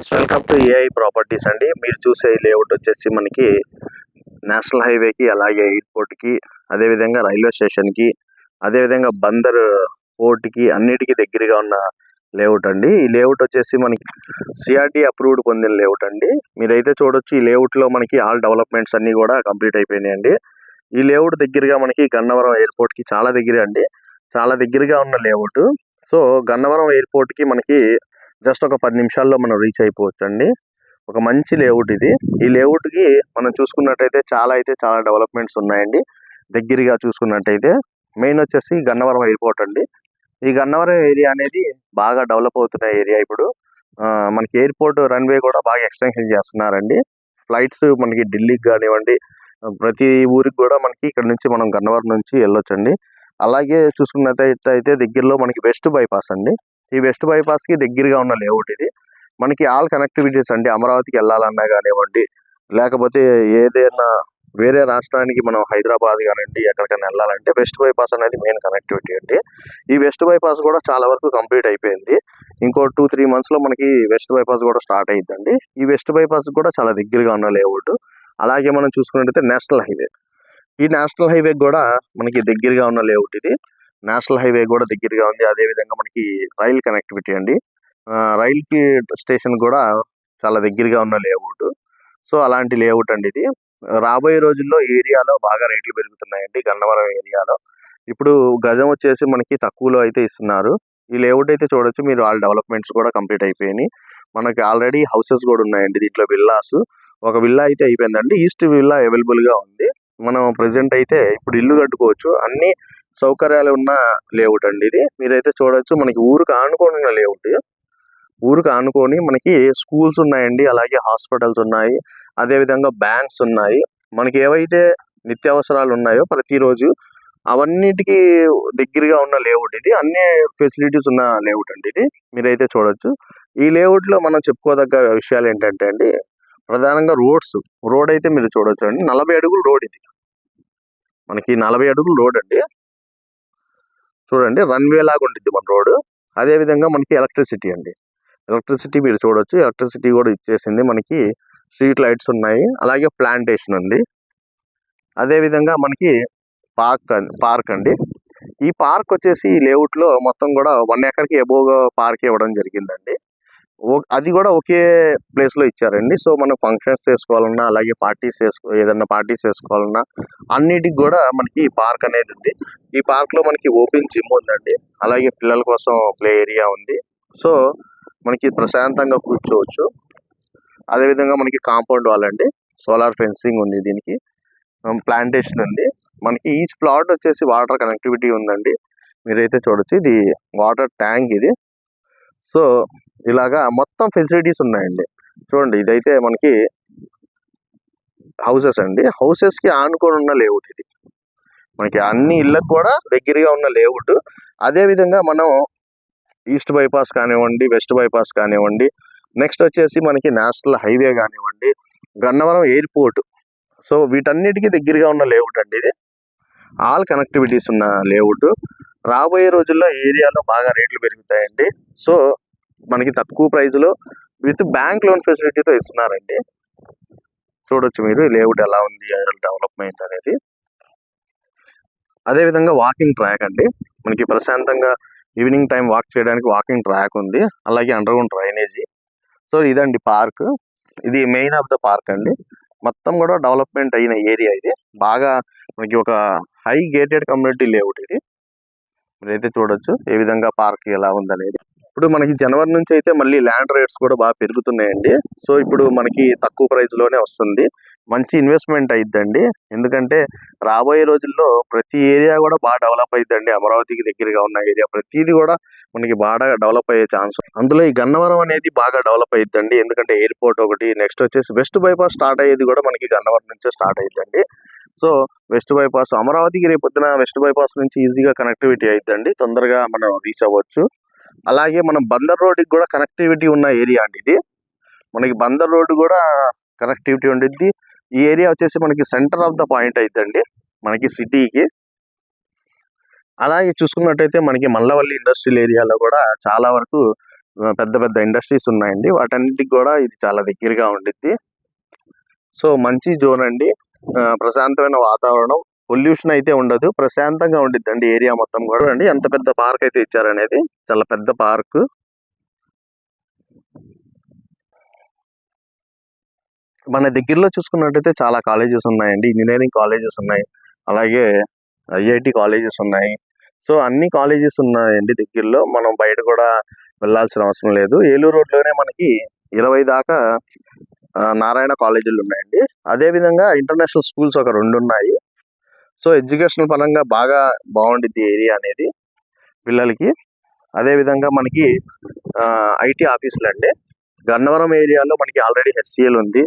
Friends, welcome to AI properties అండి. మీరు చూసే లేఅవుట్ వచ్చేసి మనకి నేషనల్ హైవేకి, అలాగే ఎయిర్పోర్ట్కి, అదేవిధంగా రైల్వే స్టేషన్కి, అదేవిధంగా బందర్ పోర్ట్కి అన్నిటికీ దగ్గరగా ఉన్న లేఅవుట్ అండి. ఈ లేఅవుట్ వచ్చేసి మనకి సిఆర్టీ అప్రూవ్డ్ పొందిన లేఅవుట్ అండి. మీరైతే చూడొచ్చు, ఈ లేఅవుట్లో మనకి ఆల్ డెవలప్మెంట్స్ అన్నీ కూడా కంప్లీట్ అయిపోయినాయండి. ఈ లేఅవుట్ దగ్గరగా మనకి గన్నవరం ఎయిర్పోర్ట్కి చాలా దగ్గర అండి, చాలా దగ్గరగా ఉన్న లేఅవుట్. సో గన్నవరం ఎయిర్పోర్ట్కి మనకి జస్ట్ ఒక 10 నిమిషాల్లో మనం రీచ్ అయిపోవచ్చు అండి. ఒక మంచి లేఅవుట్ ఇది. ఈ లేఅవుట్కి మనం చూసుకున్నట్టయితే చాలా డెవలప్మెంట్స్ ఉన్నాయండి. దగ్గరగా చూసుకున్నట్టయితే మెయిన్ వచ్చేసి గన్నవరం ఎయిర్పోర్ట్ అండి. ఈ గన్నవరం ఏరియా అనేది బాగా డెవలప్ అవుతున్న ఏరియా. ఇప్పుడు మనకి ఎయిర్పోర్ట్ రన్వే కూడా బాగా ఎక్స్టెన్షన్ చేస్తున్నారండి. ఫ్లైట్స్ మనకి ఢిల్లీకి కానివ్వండి, ప్రతి ఊరికి కూడా మనకి ఇక్కడ నుంచి మనం గన్నవరం నుంచి వెళ్ళొచ్చండి. అలాగే చూసుకున్నట్టయితే దగ్గరలో మనకి వెస్ట్ బైపాస్ అండి. ఈ వెస్ట్ బైపాస్ కి దగ్గరగా ఉన్న లేఅవుట్ ఇది. మనకి ఆల్ కనెక్టివిటీస్ అండి. అమరావతికి వెళ్ళాలన్నా కానివ్వండి, లేకపోతే ఏదైనా వేరే రాష్ట్రానికి మనం హైదరాబాద్ కానివ్వండి ఎక్కడికైనా వెళ్ళాలంటే వెస్ట్ బైపాస్ అనేది మెయిన్ కనెక్టివిటీ అండి. ఈ వెస్ట్ బైపాస్ కూడా చాలా వరకు కంప్లీట్ అయిపోయింది. ఇంకో 2-3 మంత్స్ లో మనకి వెస్ట్ బైపాస్ కూడా స్టార్ట్ అయ్యిందండి. ఈ వెస్ట్ బైపాస్ కూడా చాలా దగ్గరగా ఉన్న లేఅవుట్. అలాగే మనం చూసుకున్నట్టయితే నేషనల్ హైవే, ఈ నేషనల్ హైవే కూడా మనకి దగ్గరగా ఉన్న లేఅవుట్ ఇది. నేషనల్ హైవే కూడా దగ్గరగా ఉంది. అదేవిధంగా మనకి రైల్ కనెక్టివిటీ అండి. రైల్కి స్టేషన్ కూడా చాలా దగ్గరగా ఉన్న లేఅవుట్. సో అలాంటి లేఅవుట్ అండి ఇది. రాబోయే రోజుల్లో ఏరియాలో బాగా రేట్లు పెరుగుతున్నాయండి. గన్నవరం ఏరియాలో ఇప్పుడు గజం వచ్చేసి మనకి తక్కువలో అయితే ఇస్తున్నారు. ఈ లేఅవుట్ అయితే చూడొచ్చు మీరు, వాళ్ళ డెవలప్మెంట్స్ కూడా కంప్లీట్ అయిపోయినాయి. మనకి ఆల్రెడీ హౌసెస్ కూడా ఉన్నాయండి దీంట్లో. విల్లాస్, ఒక విల్లా అయితే అయిపోయిందండి. ఈస్ట్ విల్లా అవైలబుల్ గా ఉంది. మనం ప్రెసెంట్ అయితే ఇప్పుడు ఇల్లు కట్టుకోవచ్చు. అన్ని సౌకర్యాలు ఉన్న లేఅవుట్ అండి ఇది. మీరైతే చూడొచ్చు, మనకి ఊరికి ఆనుకొని ఉన్న లేఅవుట్. ఊరికి ఆనుకొని మనకి స్కూల్స్ ఉన్నాయండి, అలాగే హాస్పిటల్స్ ఉన్నాయి, అదేవిధంగా బ్యాంక్స్ ఉన్నాయి. మనకి ఏవైతే నిత్యావసరాలు ఉన్నాయో ప్రతిరోజు అవన్నిటికీ దగ్గరగా ఉన్న లేఅవుట్ ఇది. అన్ని ఫెసిలిటీస్ ఉన్న లేఅవుట్ అండి ఇది. మీరైతే చూడొచ్చు. ఈ లేఅవుట్ లో మనం చెప్పుకోదగ్గ విషయాలు ఏంటంటే అండి, ప్రధానంగా రోడ్ అయితే మీరు చూడొచ్చు అండి. 40 అడుగులు రోడ్ ఇది. మనకి 40 అడుగులు రోడ్ అండి. చూడండి, రన్వే లాగా ఉంటుంది మన రోడ్. అదే విధంగా మనకి ఎలక్ట్రిసిటీ అండి. ఎలక్ట్రిసిటీ మీరు చూడొచ్చు, ఎలక్ట్రిసిటీ కూడా ఇచ్చేసింది. మనకి స్ట్రీట్ లైట్స్ ఉన్నాయి, అలాగే ప్లాంటేషన్ ఉంది. అదే విధంగా మనకి పార్క్ అండి. ఈ పార్క్ వచ్చేసి ఈ లేఅవుట్ లో మొత్తం కూడా 1 ఎకర్కి అబోవ్ పార్క్ ఇవ్వడం జరిగిందండి. అది కూడా ఒకే ప్లేస్ లో ఇచ్చారండి. సో మనం ఫంక్షన్స్ చేసుకోవాలన్నా, అలాగే ఏదన్నా పార్టీస్ చేసుకోవాలన్నా అన్నిటికి కూడా మనకి పార్క్ అనేది ఉంది. ఈ పార్క్ లో మనకి ఓపెన్ జిమ్ ఉందండి, అలాగే పిల్లల కోసం ప్లే ఏరియా ఉంది. సో మనకి ప్రశాంతంగా కూర్చోవచ్చు. అదేవిధంగా మనకి కాంపౌండ్ వాల్ అండి, సోలార్ ఫెన్సింగ్ ఉంది, దీనికి ప్లాంటేషన్ ఉంది. మనకి ఈచ్ ప్లాట్ వచ్చేసి వాటర్ కనెక్టివిటీ ఉందండి. మీరైతే చూడొచ్చు, ఇది వాటర్ ట్యాంక్ ఇది. సో ఇలాగా మొత్తం ఫెసిలిటీస్ ఉన్నాయండి. చూడండి, ఇదైతే మనకి హౌసెస్ అండి. హౌసెస్ కి ఆనుకొని ఉన్న లేఅవుట్ ఇది. మనకి అన్ని ఇళ్ళకు కూడా దగ్గరగా ఉన్న లేఅవుట్. అదే విధంగా మనం ఈస్ట్ బైపాస్ కానివ్వండి, వెస్ట్ బైపాస్ కానివ్వండి, నెక్స్ట్ వచ్చేసి మనకి నేషనల్ హైవే కానివ్వండి, గన్నవరం ఎయిర్పోర్ట్, సో వీటన్నిటికీ దగ్గరగా ఉన్న లేఅవుట్ అండి ఇది. ఆల్ కనెక్టివిటీస్ ఉన్న లేఅవుట్. రాబోయే రోజుల్లో ఏరియాలో బాగా రేట్లు పెరుగుతాయండి. సో మనకి తక్కువ ప్రైస్లో విత్ బ్యాంక్ లోన్ ఫెసిలిటీతో ఇస్తున్నారండి. చూడొచ్చు మీరు లేఅవుట్ ఎలా ఉంది, డెవలప్మెంట్ అనేది. అదేవిధంగా వాకింగ్ ట్రాక్ అండి. మనకి ప్రశాంతంగా ఈవినింగ్ టైం వాక్ చేయడానికి వాకింగ్ ట్రాక్ ఉంది, అలాగే అండర్గ్రౌండ్ డ్రైనేజీ. సో ఇదండి పార్క్. ఇది మెయిన్ ఆఫ్ ద పార్క్ అండి. మొత్తం కూడా డెవలప్మెంట్ అయిన ఏరియా ఇది. బాగా మనకి ఒక హై గేటెడ్ కమ్యూనిటీ లేఅవుట్ ఇది. మీరైతే చూడొచ్చు ఏ విధంగా పార్క్ ఎలా ఉందనేది. ఇప్పుడు మనకి జనవరి నుంచి అయితే మళ్ళీ ల్యాండ్ రేట్స్ కూడా బాగా పెరుగుతున్నాయండి. సో ఇప్పుడు మనకి తక్కువ ప్రైస్ లోనే వస్తుంది. మంచి ఇన్వెస్ట్మెంట్ అయిద్దండి. ఎందుకంటే రాబోయే రోజుల్లో ప్రతి ఏరియా కూడా బాగా డెవలప్ అయిద్దండి. అమరావతికి దగ్గరగా ఉన్న ఏరియా ప్రతిదీ కూడా మనకి బాగా డెవలప్ అయ్యే ఛాన్స్. అందులో ఈ గన్నవరం అనేది బాగా డెవలప్ అయిద్దండి. ఎందుకంటే ఎయిర్పోర్ట్ ఒకటి, నెక్స్ట్ వచ్చేసి వెస్ట్ బైపాస్ స్టార్ట్ అయ్యేది కూడా మనకి గన్నవరం నుంచే స్టార్ట్ అయిద్దండి. సో వెస్ట్ బైపాస్ అమరావతికి రేపొద్దున వెస్ట్ బైపాస్ నుంచి ఈజీగా కనెక్టివిటీ అయిద్దండి. తొందరగా మనం రీచ్ అవ్వచ్చు. అలాగే మనం బందర్ రోడ్డుకి కూడా కనెక్టివిటీ ఉన్న ఏరియా అండి ఇది. మనకి బందర్ రోడ్డు కూడా కనెక్టివిటీ ఉండిద్ది. ఈ ఏరియా వచ్చేసి మనకి సెంటర్ ఆఫ్ ద పాయింట్ అయిద్దండి మనకి సిటీకి. అలాగే చూసుకున్నట్టయితే మనకి మల్లవల్లి ఇండస్ట్రియల్ ఏరియాలో కూడా చాలా వరకు పెద్ద పెద్ద ఇండస్ట్రీస్ ఉన్నాయండి. వాటన్నిటికి కూడా ఇది చాలా దగ్గరగా ఉండిద్ది. సో మంచి జోన్ అండి. ప్రశాంతమైన వాతావరణం, పొల్యూషన్ అయితే ఉండదు, ప్రశాంతంగా ఉండిద్దండి ఏరియా మొత్తం కూడా అండి. ఎంత పెద్ద పార్క్ అయితే ఇచ్చారనేది, చాలా పెద్ద పార్క్. మన దగ్గరలో చూసుకున్నట్టయితే చాలా కాలేజెస్ ఉన్నాయండి. ఇంజనీరింగ్ కాలేజెస్ ఉన్నాయి, అలాగే ఐఐటి కాలేజెస్ ఉన్నాయి. సో అన్ని కాలేజెస్ ఉన్నాయండి దగ్గరలో. మనం బయట కూడా వెళ్ళాల్సిన అవసరం లేదు. ఏలూరు రోడ్లోనే మనకి 20 దాకా నారాయణ కాలేజీలు ఉన్నాయండి. అదేవిధంగా ఇంటర్నేషనల్ స్కూల్స్ ఒక 2 ఉన్నాయి. సో ఎడ్యుకేషన్ పరంగా బాగా బాగుండిద్ది ఏరియా అనేది పిల్లలకి. అదేవిధంగా మనకి ఐటీ ఆఫీసులు అండి. గన్నవరం ఏరియాలో మనకి ఆల్రెడీ హెచ్సిఎల్ ఉంది.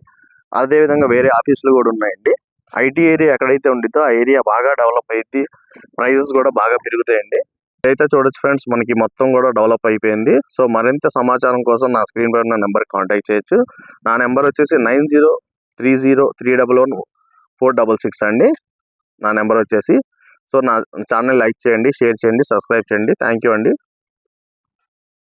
అదేవిధంగా వేరే ఆఫీసులు కూడా ఉన్నాయండి. ఐటీ ఏరియా ఎక్కడైతే ఉండిద్దో ఆ ఏరియా బాగా డెవలప్ అయ్యింది, ప్రైజెస్ కూడా బాగా పెరుగుతాయండి. అయితే చూడొచ్చు ఫ్రెండ్స్, మనకి మొత్తం కూడా డెవలప్ అయిపోయింది. సో మరింత సమాచారం కోసం నా స్క్రీన్ పైన నా నెంబర్కి కాంటాక్ట్ చేయొచ్చు. నా నెంబర్ వచ్చేసి 9030314466 అండి నా నెంబర్ వచ్చేసి. సో నా ఛానల్ లైక్ చేయండి, షేర్ చేయండి, సబ్స్క్రైబ్ చేయండి. థ్యాంక్ యూ అండి.